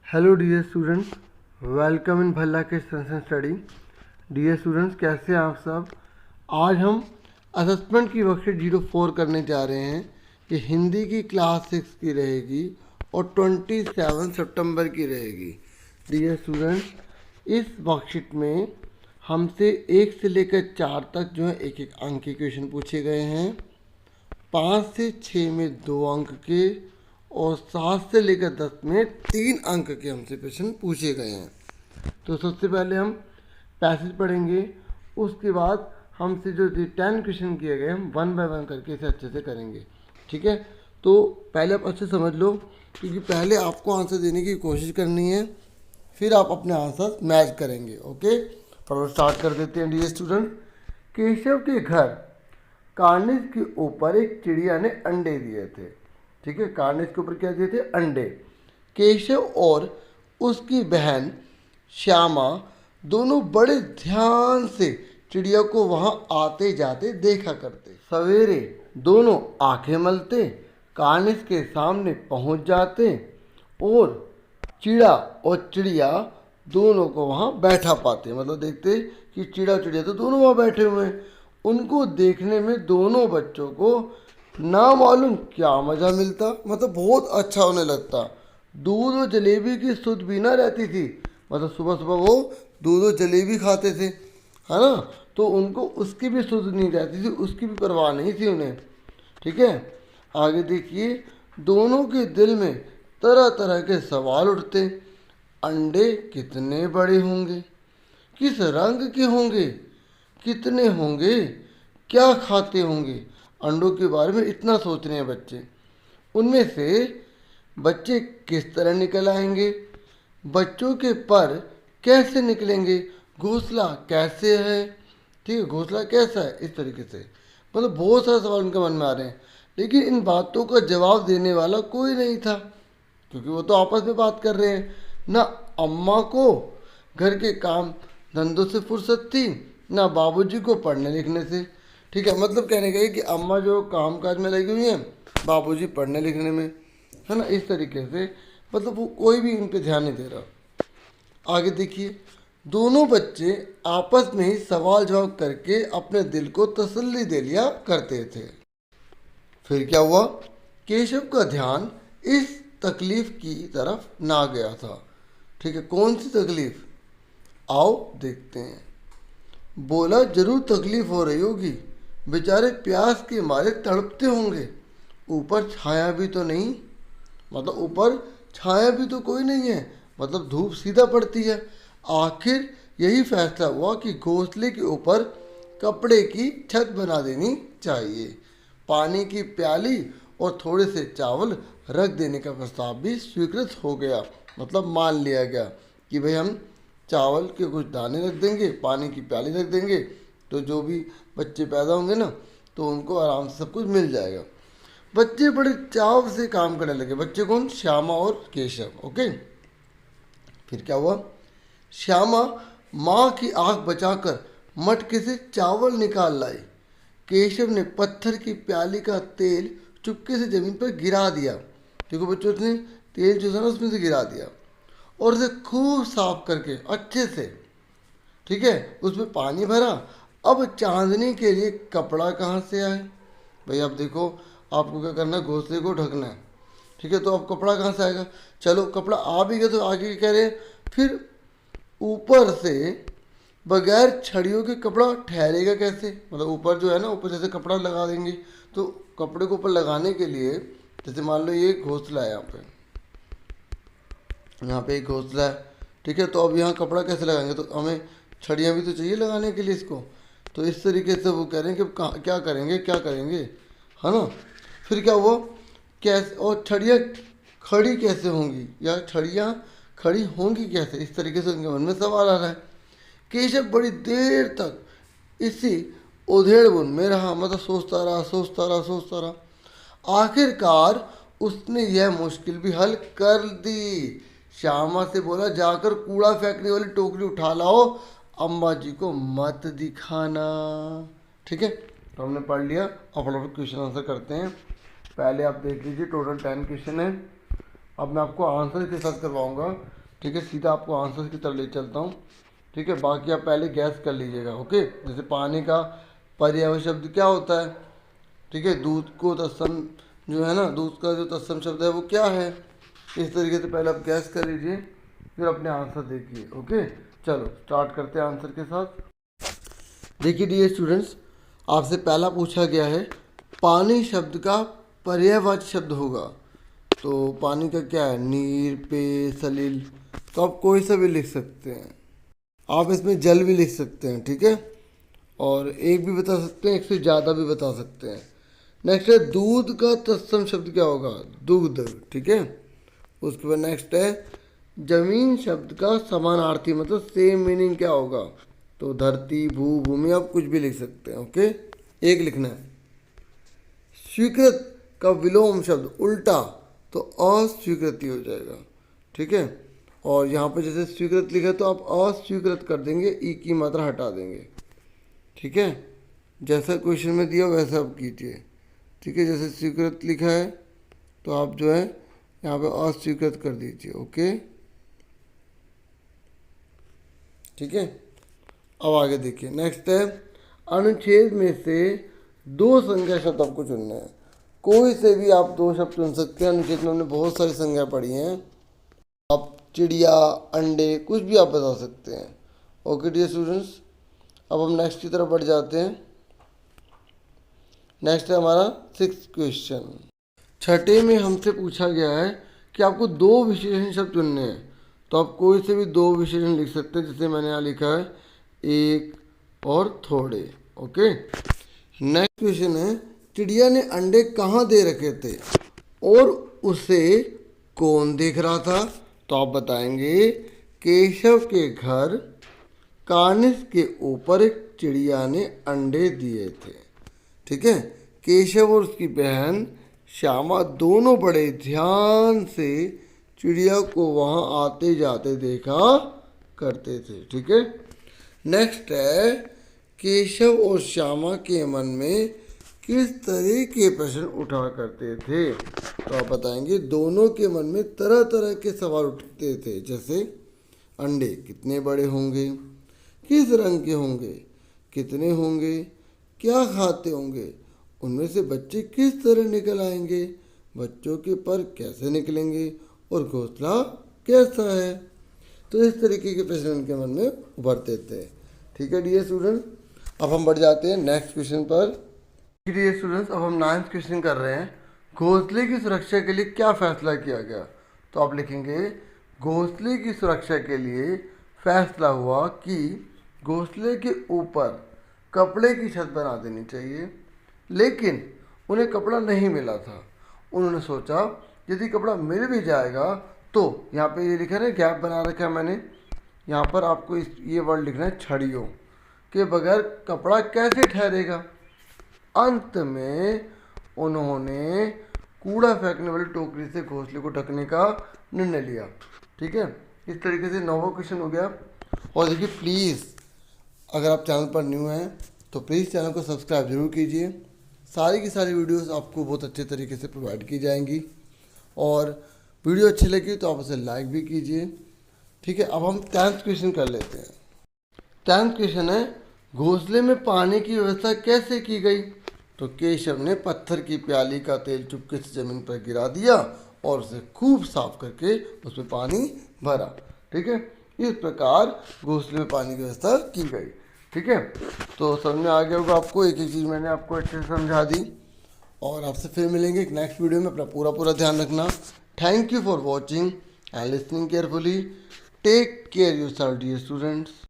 Hello dear students, welcome in Bhalla के sense study. Dear students, कैसे हैं आप सब। आज हम असेसमेंट की वर्कशीट 04 करने जा रहे हैं। ये हिंदी की क्लास 6 की रहेगी और 27 सितंबर की रहेगी। डियर स्टूडेंट्स, इस वर्कशीट में हमसे 1 से लेकर 4 तक जो है एक एक अंक के क्वेश्चन पूछे गए हैं। 5 से 6 में 2 अंक के और 7 से लेकर 10 में 3 अंक के हमसे क्वेश्चन पूछे गए हैं। तो सबसे पहले हम पैसेज पढ़ेंगे, उसके बाद हमसे जो 10 क्वेश्चन किए गए हम 1 बाय 1 करके इसे अच्छे से करेंगे। ठीक है, तो पहले आप अच्छे समझ लो, क्योंकि पहले आपको आंसर देने की कोशिश करनी है, फिर आप अपने आंसर मैच करेंगे। ओके, फटाफट स्टार्ट कर देते हैं। डियर स्टूडेंट, केशव के घर कार्निस के ऊपर एक चिड़िया ने अंडे दिए थे। ठीक है, कार्निस के ऊपर क्या दिए थे? अंडे। केशव और उसकी बहन श्यामा दोनों बड़े ध्यान से चिड़िया को वहां आते जाते देखा करते। सवेरे दोनों आंखें मलते कार्निस के सामने पहुंच जाते और चिड़ा और चिड़िया दोनों को वहां बैठा पाते। मतलब देखते कि चिड़ा चिड़िया तो दोनों वहां बैठे हुए हैं। उनको देखने में दोनों बच्चों को ना मालूम क्या मज़ा मिलता, मतलब बहुत अच्छा होने लगता। दूध और जलेबी की सुध भी ना रहती थी। मतलब सुबह सुबह वो दूध और जलेबी खाते थे, है ना, तो उनको उसकी भी सुध नहीं रहती थी, उसकी भी परवाह नहीं थी उन्हें। ठीक है, आगे देखिए, दोनों के दिल में तरह तरह के सवाल उठते। अंडे कितने बड़े होंगे, किस रंग के होंगे, कितने होंगे, क्या खाते होंगे। अंडों के बारे में इतना सोच रहे हैं बच्चे। उनमें से बच्चे किस तरह निकल आएंगे, बच्चों के पर कैसे निकलेंगे, घोंसला कैसे है, ठीक है, घोंसला कैसा है, इस तरीके से। मतलब बहुत सारे सवाल उनके मन में आ रहे हैं, लेकिन इन बातों का जवाब देने वाला कोई नहीं था, क्योंकि वो तो आपस में बात कर रहे हैं। ना अम्मा को घर के काम धंधों से फुर्सत थी, ना बाबूजी को पढ़ने लिखने से। ठीक है, मतलब कहने का ये कि अम्मा जो काम काज में लगी हुई हैं, बाबूजी पढ़ने लिखने में, है ना, इस तरीके से। मतलब वो कोई भी इन पे ध्यान नहीं दे रहा। आगे देखिए, दोनों बच्चे आपस में ही सवाल जवाब करके अपने दिल को तसल्ली दे लिया करते थे। फिर क्या हुआ, केशव का ध्यान इस तकलीफ की तरफ ना गया था। ठीक है, कौन सी तकलीफ, आओ देखते हैं। बोला, जरूर तकलीफ हो रही होगी, बेचारे प्यास के मारे तड़पते होंगे। ऊपर छाया भी तो नहीं, मतलब ऊपर छाया भी तो कोई नहीं है, मतलब धूप सीधा पड़ती है। आखिर यही फैसला हुआ कि घोंसले के ऊपर कपड़े की छत बना देनी चाहिए। पानी की प्याली और थोड़े से चावल रख देने का प्रस्ताव भी स्वीकृत हो गया। मतलब मान लिया गया कि भाई हम चावल के कुछ दाने रख देंगे, पानी की प्याली रख देंगे, तो जो भी बच्चे पैदा होंगे ना, तो उनको आराम से सब कुछ मिल जाएगा। बच्चे बड़े चाव से काम करने लगे। बच्चे कौन? श्यामा और केशव। ओके, फिर क्या हुआ, श्यामा माँ की आंख बचाकर मटके से चावल निकाल लाई। केशव ने पत्थर की प्याली का तेल चुपके से जमीन पर गिरा दिया। देखो बच्चों, उसने तेल जो था ना उसमें से गिरा दिया और उसे खूब साफ करके अच्छे से, ठीक है, उसमें पानी भरा। अब चांदनी के लिए कपड़ा कहाँ से आए? भाई अब देखो, आपको क्या करना है, घोंसले को ढकना है। ठीक है, तो अब कपड़ा कहाँ से आएगा? चलो कपड़ा आ भी गया, तो आगे कह रहे हैं फिर ऊपर से बगैर छड़ियों के कपड़ा ठहरेगा कैसे? मतलब ऊपर जो है ना, ऊपर जैसे कपड़ा लगा देंगे, तो कपड़े को ऊपर लगाने के लिए, जैसे मान लो ये घोंसला है, यहाँ पे एक घोंसला है, ठीक है, तो अब यहाँ कपड़ा कैसे लगाएंगे? तो हमें छड़ियाँ भी तो चाहिए लगाने के लिए इसको। तो इस तरीके से वो कह रहे हैं कि क्या करेंगे, क्या करेंगे, है ना। फिर क्या हुआ, कैसे, और छड़ियाँ खड़ी कैसे होंगी, या छड़ियाँ खड़ी होंगी कैसे? इस तरीके से उनके मन में सवाल आ रहा है। केशव बड़ी देर तक इसी उधेड़बुन में रहा, मतलब सोचता रहा, सोचता रहा, सोचता रहा। आखिरकार उसने यह मुश्किल भी हल कर दी। श्यामा से बोला, जाकर कूड़ा फेंकने वाली टोकरी उठा लाओ, अम्मा जी को मत दिखाना। ठीक है, तो हमने पढ़ लिया। अब फटाफट क्वेश्चन आंसर करते हैं। पहले आप देख लीजिए, टोटल 10 क्वेश्चन है। अब मैं आपको आंसर के साथ करवाऊंगा, ठीक है, सीधा आपको आंसर की तरफ ले चलता हूँ। ठीक है, बाकी आप पहले गैस कर लीजिएगा। ओके, जैसे पानी का पर्यायवाची शब्द क्या होता है? ठीक है, दूध को तत्सम जो है ना, दूध का जो तत्सम शब्द है वो क्या है? इस तरीके से पहले आप गैस कर लीजिए, फिर अपने आंसर देखिए। ओके, चलो स्टार्ट करते हैं आंसर के साथ। देखिए डियर स्टूडेंट्स, आपसे पहला पूछा गया है पानी शब्द का पर्यायवाची शब्द होगा, तो पानी का क्या है? नीर, पेय, सलिल। तो आप कोई सा भी लिख सकते हैं, आप इसमें जल भी लिख सकते हैं। ठीक है, और एक भी बता सकते हैं, एक से ज़्यादा भी बता सकते हैं। नेक्स्ट है दूध का तत्सम शब्द क्या होगा? दुग्ध। ठीक है, उसके बाद नेक्स्ट है जमीन शब्द का समानार्थी मतलब सेम मीनिंग क्या होगा? तो धरती, भू, भूमि, आप कुछ भी लिख सकते हैं। ओके, एक लिखना है। स्वीकृत का विलोम शब्द उल्टा, तो अस्वीकृति हो जाएगा। ठीक है, और यहाँ पर जैसे स्वीकृत लिखा तो आप अस्वीकृत कर देंगे, ई की मात्रा हटा देंगे। ठीक है, जैसा क्वेश्चन में दिया वैसा आप कीजिए। ठीक है, जैसे स्वीकृत लिखा है तो आप जो है यहाँ पे अस्वीकृत कर दीजिए। ओके, ठीक है, अब आगे देखिए। नेक्स्ट है अनुच्छेद में से दो संज्ञा शब्द आपको चुनना है। कोई से भी आप दो शब्द चुन सकते हैं। अनुच्छेद में हमने बहुत सारी संज्ञा पढ़ी हैं, आप चिड़िया, अंडे, कुछ भी आप बता सकते हैं। ओके डियर स्टूडेंट्स, अब हम नेक्स्ट की तरफ बढ़ जाते हैं। नेक्स्ट है हमारा 6th क्वेश्चन। छठे में हमसे पूछा गया है कि आपको दो विशेषण शब्द चुनने हैं, तो आप कोई से भी दो विशेषण लिख सकते हैं, जैसे मैंने यहाँ लिखा है एक और थोड़े। ओके, नेक्स्ट क्वेश्चन है चिड़िया ने अंडे कहाँ दे रखे थे और उसे कौन देख रहा था? तो आप बताएंगे केशव के घर कार्निस के ऊपर एक चिड़िया ने अंडे दिए थे। ठीक है, केशव और उसकी बहन श्यामा दोनों बड़े ध्यान से चिड़िया को वहाँ आते जाते देखा करते थे। ठीक है, नेक्स्ट है केशव और श्यामा के मन में किस तरह के प्रश्न उठा करते थे? तो आप बताएंगे दोनों के मन में तरह तरह के सवाल उठते थे, जैसे अंडे कितने बड़े होंगे, किस रंग के होंगे, कितने होंगे, क्या खाते होंगे, उनमें से बच्चे किस तरह निकल आएंगे, बच्चों के पर कैसे निकलेंगे और घोंसला कैसा है? तो इस तरीके के प्रश्न उनके मन में उभरते थे। ठीक है डियर स्टूडेंट्स, अब हम बढ़ जाते हैं नेक्स्ट क्वेश्चन पर। डियर स्टूडेंट्स, अब हम 9th क्वेश्चन कर रहे हैं। घोंसले की सुरक्षा के लिए क्या फैसला किया गया? तो आप लिखेंगे घोंसले की सुरक्षा के लिए फैसला हुआ कि घोंसले के ऊपर कपड़े की छत बना देनी चाहिए, लेकिन उन्हें कपड़ा नहीं मिला था। उन्होंने सोचा यदि कपड़ा मिल भी जाएगा तो यहाँ पे ये लिखा है, गैप बना रखा है मैंने, यहाँ पर आपको ये वर्ड लिखना है छड़ियों के बगैर कपड़ा कैसे ठहरेगा। अंत में उन्होंने कूड़ा फेंकने वाली टोकरी से घोंसले को ढकने का निर्णय लिया। ठीक है, इस तरीके से 9वां क्वेश्चन हो गया। और देखिए प्लीज़, अगर आप चैनल पर न्यू हैं तो प्लीज़ चैनल को सब्सक्राइब जरूर कीजिए। सारी की सारी वीडियोस आपको बहुत अच्छे तरीके से प्रोवाइड की जाएंगी, और वीडियो अच्छी लगी तो आप उसे लाइक भी कीजिए। ठीक है, अब हम 10th क्वेश्चन कर लेते हैं। 10th क्वेश्चन है घोंसले में पानी की व्यवस्था कैसे की गई? तो केशव ने पत्थर की प्याली का तेल चुपके से जमीन पर गिरा दिया और उसे खूब साफ करके उसमें पानी भरा। ठीक है, इस प्रकार घोंसले में पानी की व्यवस्था की गई। ठीक है, तो समझ में आ गया होगा आपको, एक एक चीज़ मैंने आपको अच्छे से समझा दी। और आपसे फिर मिलेंगे एक नेक्स्ट वीडियो में। अपना पूरा ध्यान रखना। Thank you for watching and listening carefully. Take care yourself dear students.